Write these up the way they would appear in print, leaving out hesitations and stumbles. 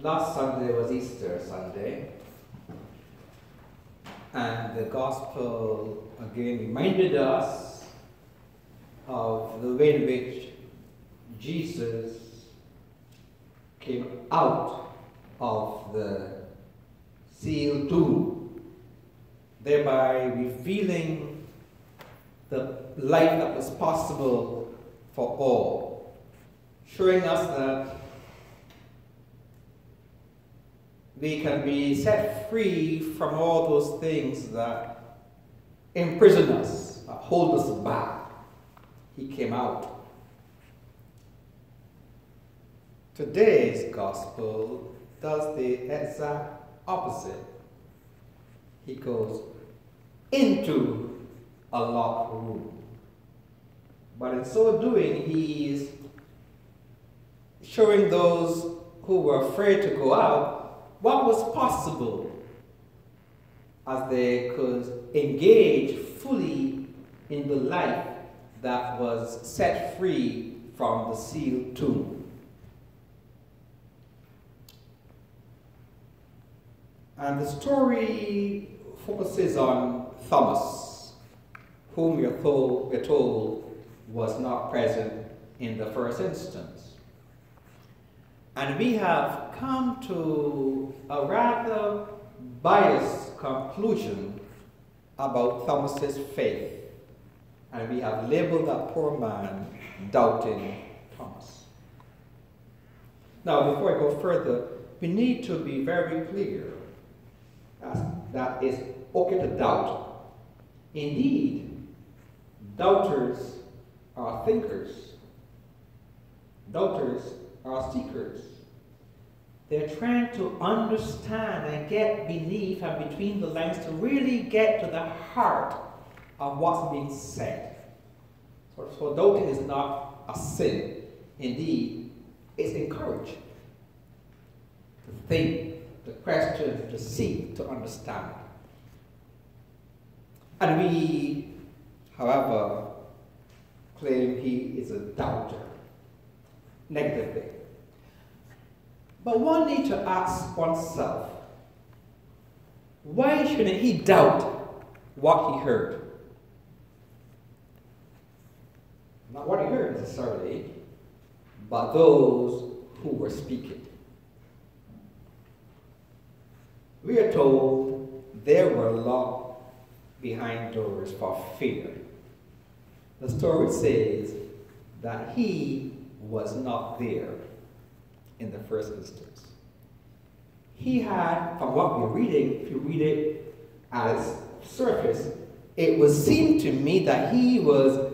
Last Sunday was Easter Sunday, and the gospel again reminded us of the way in which Jesus came out of the sealed tomb, thereby revealing the life that was possible for all, showing us that we can be set free from all those things that imprison us, that hold us back. He came out. Today's gospel does the exact opposite. He goes into a locked room. But in so doing, he is showing those who were afraid to go out what was possible as they could engage fully in the life that was set free from the sealed tomb. And the story focuses on Thomas, whom we're told was not present in the first instance. And we have come to a rather biased conclusion about Thomas's faith. And we have labeled that poor man Doubting Thomas. Now, before I go further, we need to be very clear that it's okay to doubt. Indeed, doubters are thinkers. Doubters are seekers. They're trying to understand and get beneath and between the lines to really get to the heart of what's being said. So doubting is not a sin. Indeed, it's encouraged to think, to question, to seek, to understand. And we, however, claim he is a doubter, negatively. But one needs to ask oneself, why shouldn't he doubt what he heard? Not what he heard necessarily, but those who were speaking. We are told there were locked behind doors for fear. The story says that he was not there in the first instance. He had, from what we're reading, if you read it at its surface, it would seem to me that he was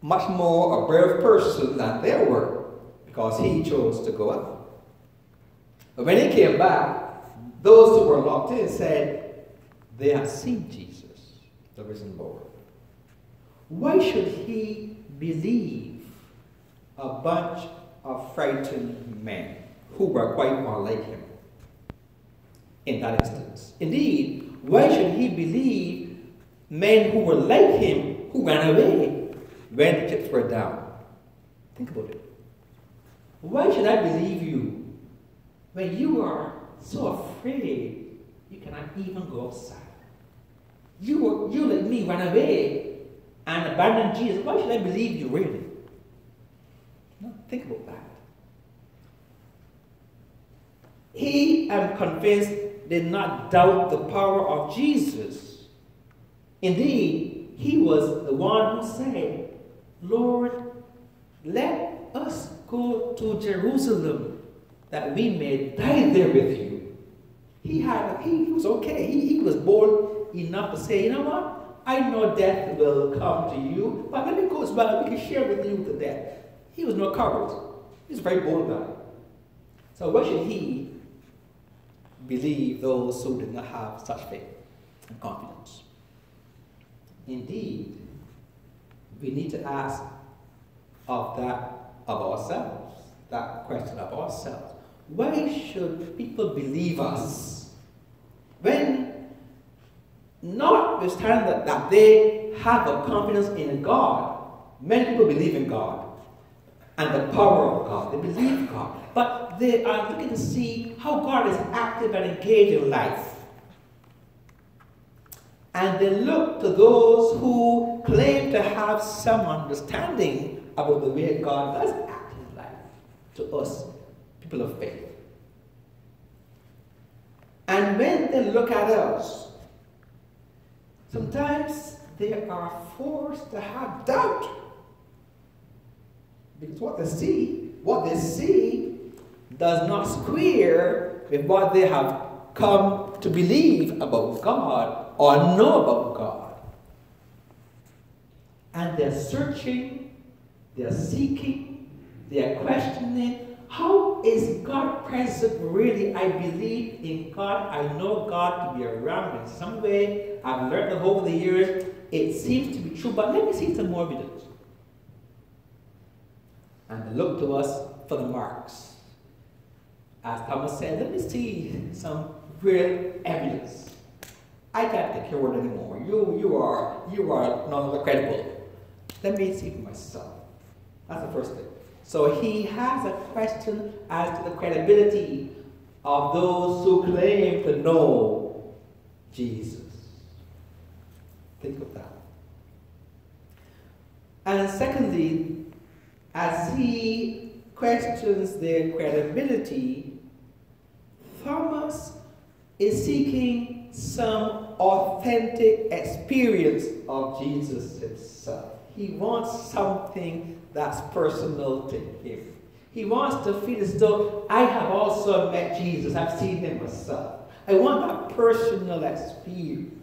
much more a brave person than they were, because he chose to go out. But when he came back, those who were locked in said they had seen Jesus, the risen Lord. Why should he believe a bunch of frightened men who were quite unlike him in that instance? Indeed, why should he believe men who were like him who ran away when the chips were down? Think about it. Why should I believe you when you are so afraid you cannot even go outside? You like me ran away and abandoned Jesus. Why should I believe you really? No, think about that. He, I'm convinced, did not doubt the power of Jesus. Indeed, he was the one who said, Lord, let us go to Jerusalem that we may die there with you. He was okay. He was bold enough to say, you know what? I know death will come to you, but when it goes by, we can share with you the death. He was no coward. He was a very bold guy. So why should he believe those who did not have such faith and confidence? Indeed, we need to ask of ourselves, that question of ourselves. Why should people believe us when, notwithstanding that they have a confidence in God, many people believe in God and the power of God. They believe God. but they are looking to see how God is active and engaged in life. And they look to those who claim to have some understanding about the way God does act in life, to us, people of faith. And when they look at us, sometimes they are forced to have doubt. Because what they see does not square with what they have come to believe about God or know about God. And they're searching, they're seeking, they're questioning, how is God present really? I believe in God, I know God to be around in some way. I've learned that over the years, it seems to be true, but let me see some more evidence. And they look to us for the marks. As Thomas said, let me see some real evidence. I can't take your word anymore. You are no longer credible. Let me see for myself. That's the first thing. So he has a question as to the credibility of those who claim to know Jesus. Think of that. And secondly, as he questions their credibility, Thomas is seeking some authentic experience of Jesus himself. He wants something that's personal to him. He wants to feel as though I have also met Jesus. I've seen him myself. I want that personal experience.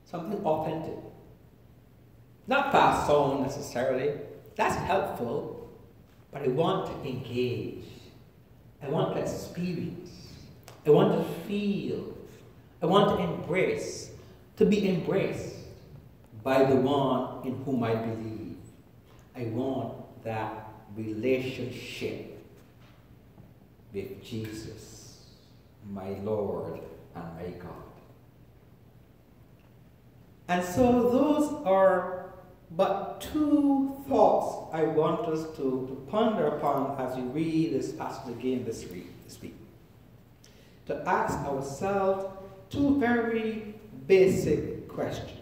Something authentic. Not passed on necessarily. That's helpful. But I want to engage. I want to experience. I want to feel. I want to embrace. To be embraced by the one in whom I believe. I want that relationship with Jesus, my Lord and my God. And so those are but two thoughts I want us to ponder upon as we read this passage again this week. To ask ourselves two very basic questions.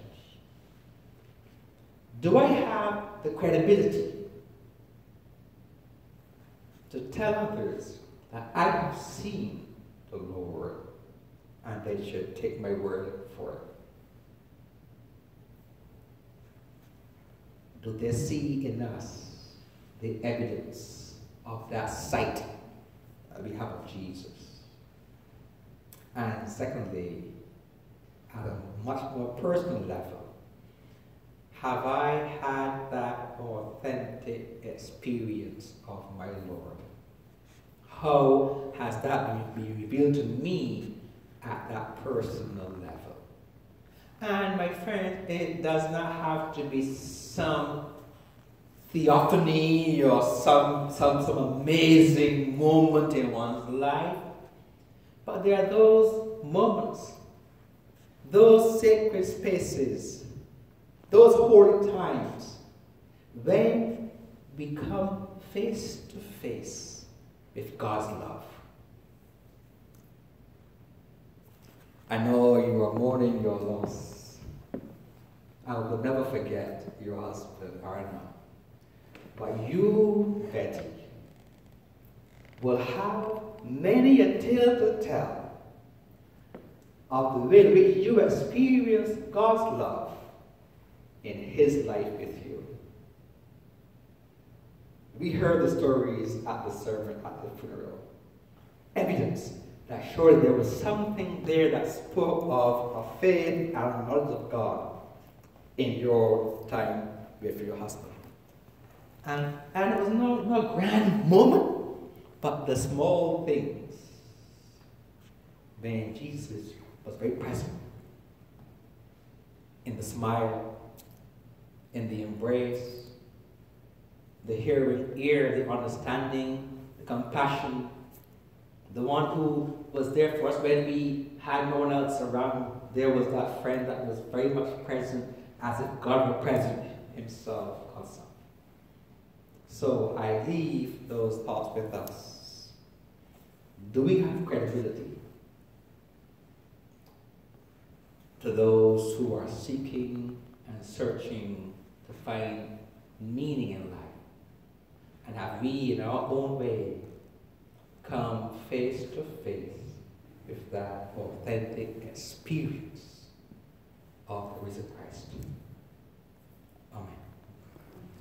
Do I have the credibility to tell others that I have seen the Lord and they should take my word for it? Do they see in us the evidence of that sight that we have of Jesus? And secondly, at a much more personal level, have I had that authentic experience of my Lord? How has that been revealed to me at that personal level? And my friend, it does not have to be some theophany or some amazing moment in one's life. But there are those moments, those sacred spaces, those holy times when we come face to face with God's love. I know you are mourning your loss. I will never forget your husband, Arna. But you, Betty, will have many a tale to tell of the way in which you experienced God's love in his life with you. We heard the stories at the sermon, at the funeral. Evidence that surely there was something there that spoke of faith and knowledge of God in your time with your husband. And it was no grand moment, but the small things when Jesus was very present in the smile, in the embrace, the hearing ear, the understanding, the compassion, the one who was there for us when we had no one else around. There was that friend that was very much present, as if God were present himself also. So I leave those thoughts with us. Do we have credibility to those who are seeking and searching to find meaning in life? And have we, in our own way, come face to face with that authentic experience of the risen Christ? Amen.